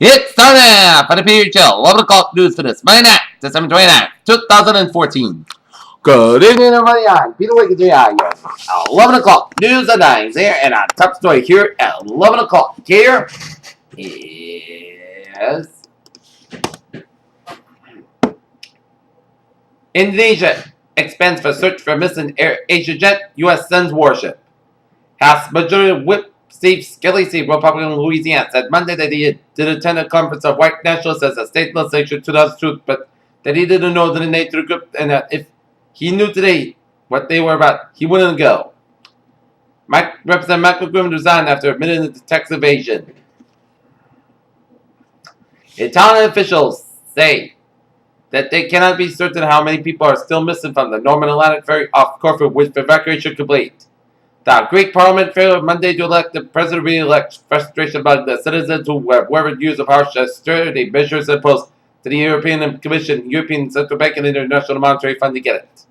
It's time for the period chill. 11 o'clock news for this Monday night, December 29th, 2014. Good evening, everybody. I'm Peter Wiggins here. 11 o'clock news headlines here, and our top story here at 11 o'clock here is Indonesia expands for search for missing Air Asia jet. U.S. sends warship. House Majority Whip Steve Scalise, Republican of Louisiana, said Monday that he did attend a conference of white nationalists as a state legislature to tell the truth, but that he didn't know the nature of the group, and that if he knew today what they were about, he wouldn't go. Representative Michael Grimm resigned after admitting the tax evasion. Italian officials say that they cannot be certain how many people are still missing from the Northern Atlantic ferry off Corfu, which the evacuation complete. The Greek Parliament failed Monday to elect the president-elect. Frustration about the citizens who have weathered years of harsh austerity measures imposed to the European Commission, European Central Bank, and International Monetary Fund to get it.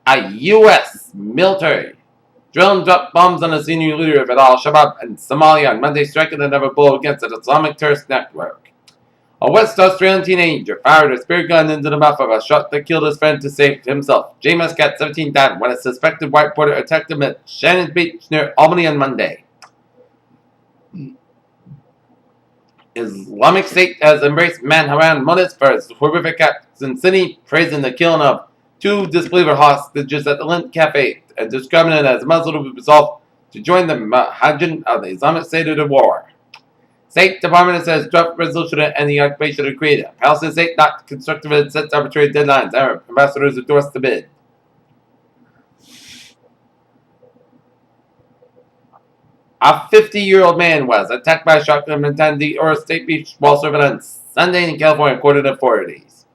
A U.S. military drone dropped bombs on a senior leader of al-Shabaab in Somalia on Monday, striking another blow against an Islamic terrorist network. A West Australian teenager fired a spear gun into the mouth of a shot that killed his friend to save himself. Jay Muscat, 17, died when a suspected white porter attacked him at Shannon's Beach near Albany on Monday. Islamic State has embraced Manharan Munis for its horrific acts in Sydney, praising the killing of two disbeliever hostages at the Lint Cafe and describing it as Muslim resolve to join the Mahajin of the Islamic State of the war. State Department says draft resolution to end the occupation of Kuwait. Palestinian State not constructive and sets arbitrary deadlines. Arab ambassadors endorse the bid. A 50-year-old man was attacked by a shotgun in the Oro State Beach while serving on Sunday in California, according to authorities.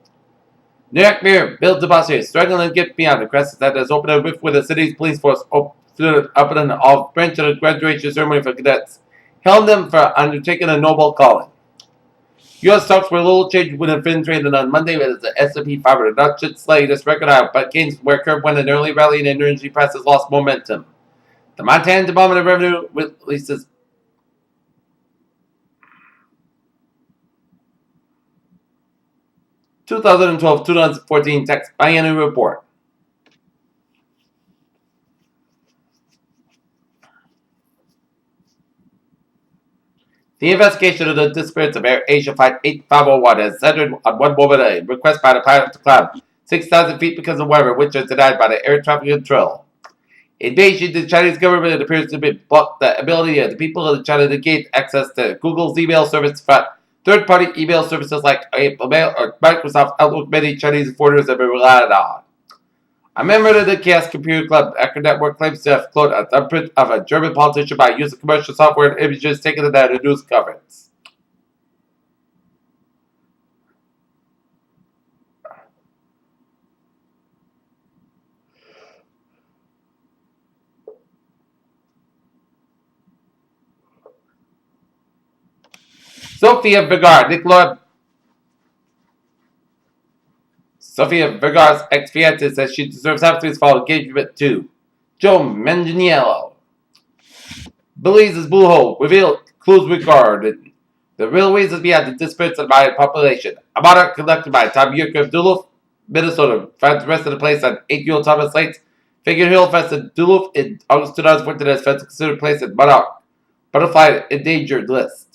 New York Mayor Bill de Blasio is struggling to get beyond the crisis that has opened a rift with the city's police force opening off branch of the graduation ceremony for cadets. Held them for undertaking a noble calling. U.S. stocks were a little changed when it been traded on Monday as the S&P 500 notched its latest record high, but gains were curbed when an early rally in energy prices lost momentum. The Montana Department of Revenue releases (2012-2014) tax biennial report. The investigation of the disappearance of Air Asia Flight 8501 has centered on one woman, a request by the pilot to climb 6,000 feet because of weather, which was denied by the air traffic control. In Beijing, the Chinese government appears to be blocked the ability of the people of China to gain access to Google's email service from third-party email services like Apple Mail or Microsoft Outlook. Many Chinese foreigners have been relied on. A member of the Chaos Computer Club Hacker Network claims to have cloned a thumbprint of a German politician by using commercial software and images taken in out of news coverage. Sofia Vergara's ex-fiancé says she deserves half of his fall engagement to Joe Manganiello. Belize's Blue Hole revealed clues regarding the real reasons behind the disappearance of the Mayan population. A monarch conducted by Tom Yerker of Duluth, Minnesota, finds the rest of the place on 8-year-old Thomas Lakes. Figure Hill Fest in Duluth in August 2014 has been considered place in monarch butterfly endangered list.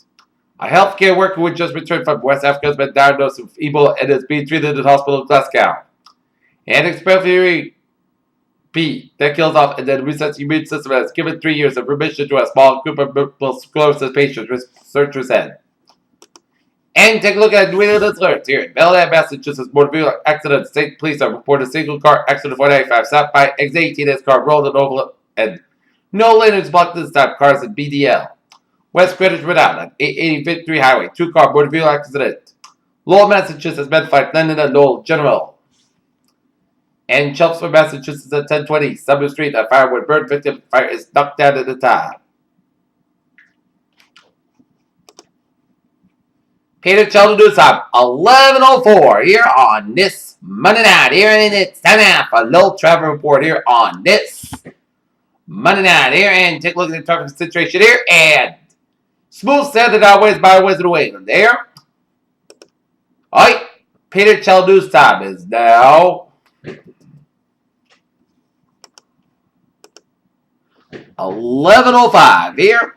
A healthcare worker who just returned from West Africa has been diagnosed with Ebola and is being treated in the hospital in Glasgow. An expiratory P that kills off and then resets the immune system has given 3 years of remission to a small group of multiple sclerosis patients, researchers said. And take a look at New England's alerts here in Bellingham, Massachusetts. Motor vehicle accident. State police have reported a single car accident 495 stopped by X18 as car rolled and over and no lanes blocked this time. Cars in BDL. West Greenwich, Rhode Island, 880 Highway, 2-car motor vehicle accident. Lowell, Massachusetts, Medfight, London, and Lowell, General. And Chelmsford, Massachusetts, at 1020 Summer Street, a fire with bird victim. Fire is knocked down at the time. Peter Children News Time, 11:04 here on this Monday night. Here and it's time for Low Travel Report here on this Monday night here, and take a look at the traffic situation here, and smooth sailing our ways by Wizard of Wayland there. Alright, Peter Chaldu's time is now 11:05 here.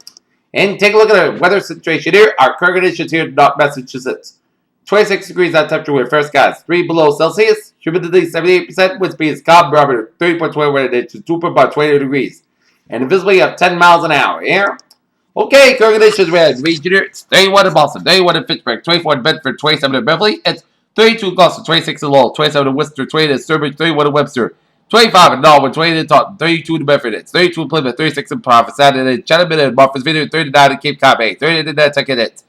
And take a look at the weather situation here. Our current conditions here in Massachusetts. 26 degrees on temperature with first skies 3 below Celsius. Humidity 78%. Wind speed is calm. Barometer 30.20 wind inches 2.20 degrees. And a visibility of 10 miles an hour here. Okay, current conditions red. Region here. It's 31 in Boston, 31 in Pittsburgh, 24 in Bedford, 27 in Beverly. It's 32 in Gloucester, 26 in Lowell, 27 in Worcester, 28 in Sturbridge, 31 in Webster, 25 in Norwood, 28 in Taunton, 32 in Bedford, it's 32 in Plymouth, 36 in Providence, in Chatham, and Martha's Vineyard, 39 in Cape Cod Bay, 38 in Nantucket, it's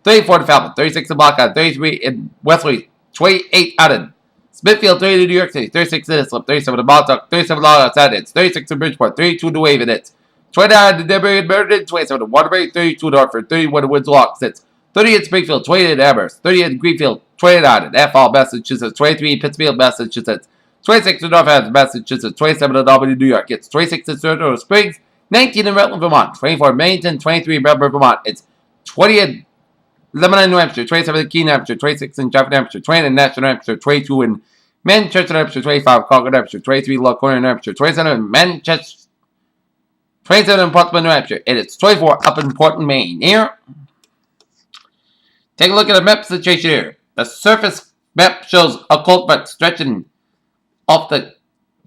34 in Falmouth, 36 in Block Island, 33 in Wesley, 28 Adden, Smithfield, 30 in New York City, 36 in Islip, 37 in Montauk, 37 in Long Island, it's 36 in Bridgeport, 32 in New Haven, it's 29 in Denbury and Meriden, 27 in Waterbury, 32 in Hartford, 31 in Windsor Locks, it's 30 in Springfield, 28 in Amherst, 30 in Greenfield, 29 in Athol, Massachusetts, 23 in Pittsfield, Massachusetts, 26 in Northampton, Massachusetts, 27 in Albany, New York. It's 26 in Colorado Springs, 19 in Rutland, Vermont, 24 in Bennington, 23 in Melbourne, Vermont. It's 20 in Lebanon, New Hampshire, 27 in Keene, New Hampshire, 26 in Jefferson, New Hampshire, 20 in Nashville, New Hampshire, 22 in Manchester, New Hampshire, 25 in Concord, New Hampshire, 23 in Lock New Hampshire, 27 in Manchester, 27 in Portsmouth, New Hampshire, and it's 24 up in Portland, Maine. Here, take a look at the map situation here. The surface map shows a cold front stretching off the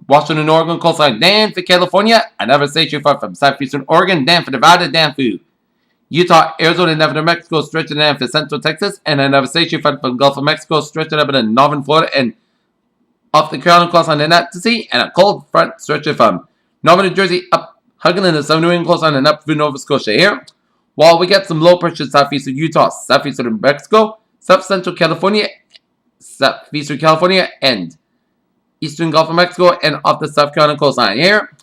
Washington, Oregon coastline, down for California, another station front from southeastern Oregon, down for Nevada, down for Utah, Arizona, and New Mexico, stretching down for central Texas, and another station front from Gulf of Mexico, stretching up in northern Florida, and off the Carolina coastline and out to sea, and a cold front stretching from northern New Jersey up hugging in the southern New England coastline and up through Nova Scotia here. While we get some low pressure southeastern Utah, southeastern New Mexico, south central California, southeastern California, and eastern Gulf of Mexico, and off the South Carolina coastline here.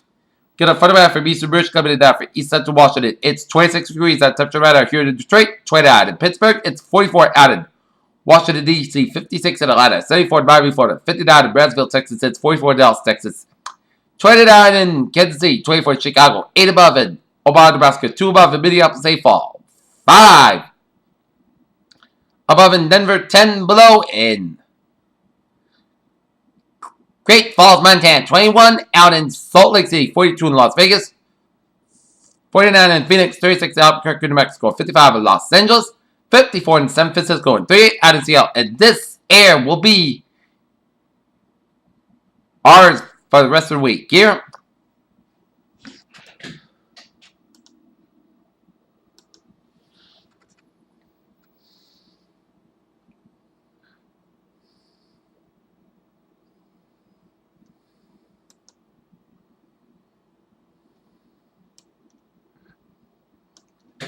Get a photograph from eastern British Columbia down for east central Washington. It's 26 degrees at temperature radar here in Detroit, 29 in Pittsburgh. It's 44 out in Washington, D.C., 56 in Atlanta, 74 in Miami, Florida, 59 in Brownsville, Texas. It's 44 in Dallas, Texas, 29 in Kansas City, 24 in Chicago, 8 above in Omaha, Nebraska, 2 above in Minneapolis, St. Paul, 5 above in Denver, 10 below in Great Falls, Montana, 21 out in Salt Lake City, 42 in Las Vegas, 49 in Phoenix, 36 in Albuquerque, New Mexico, 55 in Los Angeles, 54 in San Francisco, and 38 out in Seattle. And this air will be ours for the rest of the week. Here,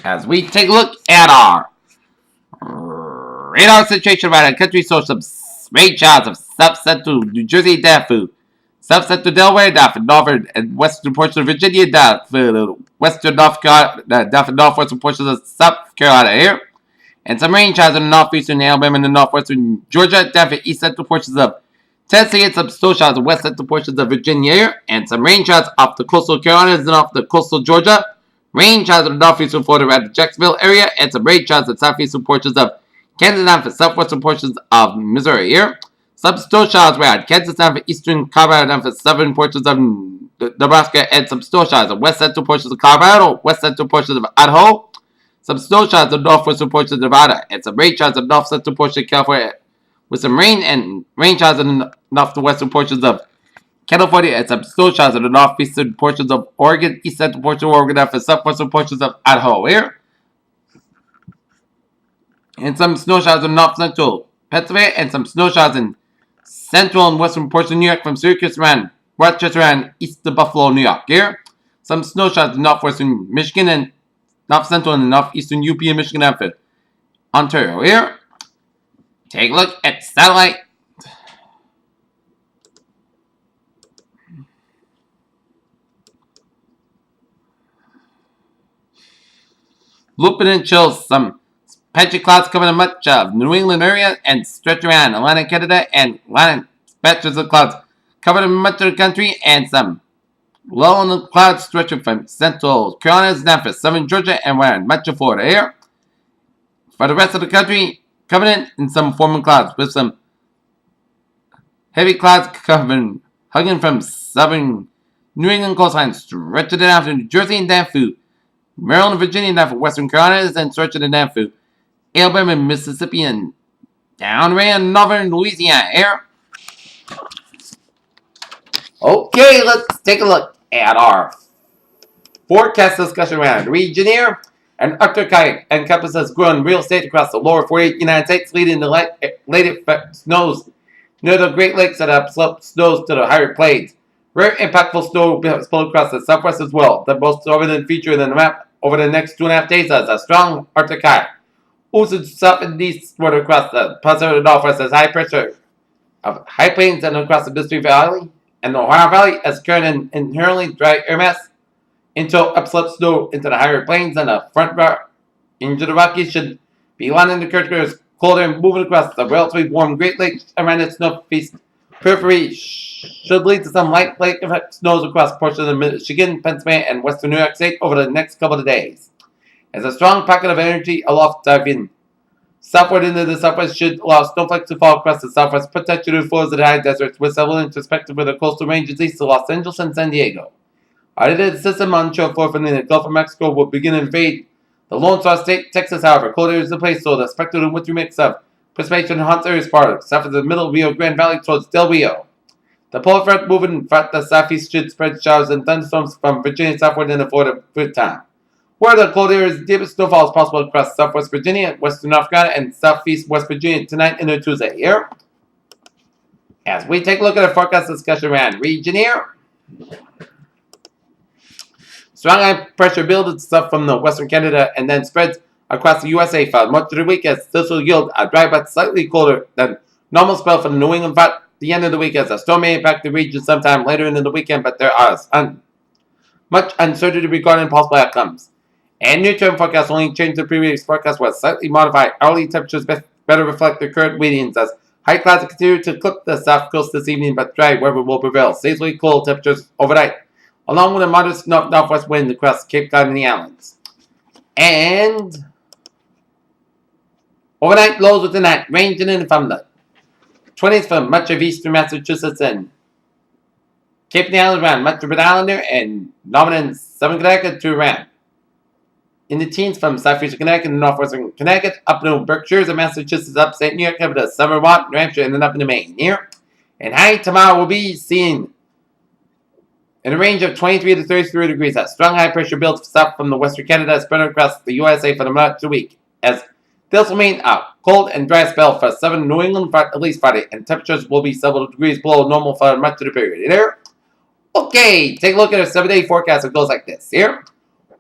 as we take a look at our radar situation around the country, so some rain showers of south central New Jersey down through south central Delaware, down from northern and western portions of Virginia, down through western North Carolina, down from northwestern portions of South Carolina here, and some rain showers in the northeastern Alabama and the northwestern Georgia, down from east central portions of Tennessee, and some snow showers in west central portions of Virginia here, and some rain showers off the coastal Carolinas and off the coastal Georgia. Rain showers in the northeastern Florida around the Jacksonville area, and some rain showers in southeastern portions of Kansas down for southwestern portions of Missouri here. Some snow showers around Kansas down for eastern Colorado down for southern portions of Nebraska, and some snow showers in west central portions of Colorado, west central portions of Idaho. Some snow showers in northwestern portions of Nevada, and some rain showers in north central portions of California, with some rain and rain showers in the northwestern portions of California, and some snow showers in the northeastern portions of Oregon, east central portions of Oregon, and for southwestern portions of Idaho here. And some snow showers in north central Pennsylvania, and some snow showers in central and western portions of New York from Syracuse around Rochester and east of Buffalo, New York here. Some snow showers in northwestern Michigan and north central and northeastern UP and Michigan and for Ontario here. Take a look at satellite. Looping and chills, some patchy clouds covering much of New England area and stretch around Atlantic Canada, and Atlantic patches of clouds covering much of the country, and some Low on the clouds stretching from Central Carolinas down for Southern Georgia and around Metro Florida here. For the rest of the country, coming in some form of clouds with some heavy clouds covering, hugging from southern New England coastline, stretching it down from New Jersey and down through Maryland and Virginia, down for Western Carolinas, and stretching it down through Alabama and Mississippi and down around northern Louisiana here. Okay, let's take a look at our forecast discussion around the region here. An Arctic encompasses growing real estate across the lower 48 United States, leading to late snows near the Great Lakes that upslope snows to the higher plains. Rare impactful snow will be spilled across the southwest as well. The most dominant feature in the map over the next 2.5 days is a strong Arctic high. Also south and eastward across the Pacific Northwest as high pressure of high plains and across the Mississippi Valley and the Ohio Valley as current and inherently dry air mass into upslope snow into the higher plains and the front bar into the Rockies should be lining the currents colder and moving across the relatively warm Great Lakes around its northeast periphery should lead to some light lake effect snows across portions of Michigan, Pennsylvania, and western New York State over the next couple of days. As a strong pocket of energy aloft diving southward into the southwest should allow snowflakes to fall across the southwest, potentially flows of the high deserts with several inches respective for the coastal ranges east of Los Angeles and San Diego. Our system onshore flow from the Gulf of Mexico will begin to invade the Lone Star State, Texas, however. Cold air is the place, so the expected winter mix of precipitation in hot areas part south of the middle Rio Grande Valley towards Del Rio. The polar front moving from the southeast should spread showers and thunderstorms from Virginia southward into Florida for time. Where the cold air is deepest, snowfall is possible across southwest Virginia, western North Carolina, and southeast West Virginia tonight into Tuesday here. As we take a look at the forecast discussion around region here. Strong high pressure builds up from the western Canada and then spreads across the USA for much of the week as this will yield a dry but slightly colder than normal spell for the New England at the end of the week as a storm may impact the region sometime later into the weekend, but there are much uncertainty regarding possible outcomes. And near-term forecast only changed the previous forecast was slightly modified. Hourly temperatures better reflect the current readings as high clouds continue to clip the south coast this evening, but dry weather will prevail. Seasonally cold temperatures overnight, along with a modest northwest wind across Cape Cod and the islands. And overnight lows within that ranging in from the 20s for much of eastern Massachusetts and Cape and the Islands around much of Rhode Islander and northern and southern Connecticut to around in the teens from southeastern Connecticut and northwestern Connecticut up into Berkshires and Massachusetts, upstate New York, up to southern Vermont, New Hampshire, and then up into Maine here. And high tomorrow will be seen in a range of 23 to 33 degrees. That strong high pressure builds south from the western Canada spread across the USA for the rest of the week. As this will mean a cold and dry spell for southern New England for at least Friday, and temperatures will be several degrees below normal for much of the period. There. Okay, take a look at a 7-day forecast. It goes like this here.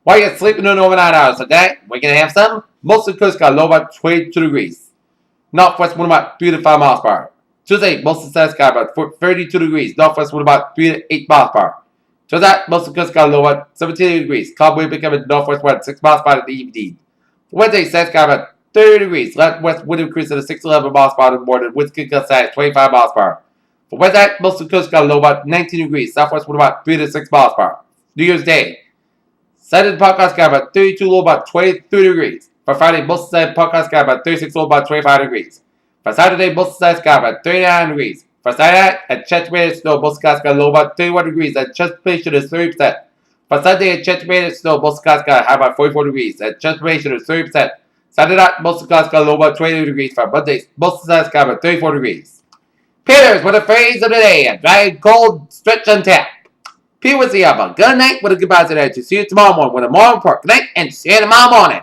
While you're sleeping in overnight hours today, we're going to have some. Most of the coast got low about 22 degrees. Northwest wind about 3 to 5 miles per hour. Tuesday, most of the sky about 32 degrees. Northwest wind about 3 to 8 miles per hour. So that most of the coast got low about 17 degrees. Cloud wind becoming northwest wind 6 miles per hour at the evening. Wednesday, south sky about 30 degrees. Left west wind increase to 6 to 11 miles per hour in the morning. Winds could gust at 25 miles per hour. For Wednesday, most of the coast got low about 19 degrees. Southwest wind about 3 to 6 miles per hour. New Year's Day. Saturday podcast sky about 32, low about 23 degrees. For Friday, most of the podcast sky about 36, low about 25 degrees. For Saturday, most of the sky about 39 degrees. For Saturday, at Chesapeake snow, most skies got low about 31 degrees. At Chesapeake is 30%. For Sunday, at Chesapeake snow, most skies got high about 44 degrees. At Chesapeake is 30%. Saturday night, most skies got low about 22 degrees. For Monday, most of the skies got about 34 degrees. Peters with the phrase of the day: a dry and cold stretch on tap. P was the have a good night with a goodbye today. To see you tomorrow morning with a morning report. Good night and see you tomorrow morning.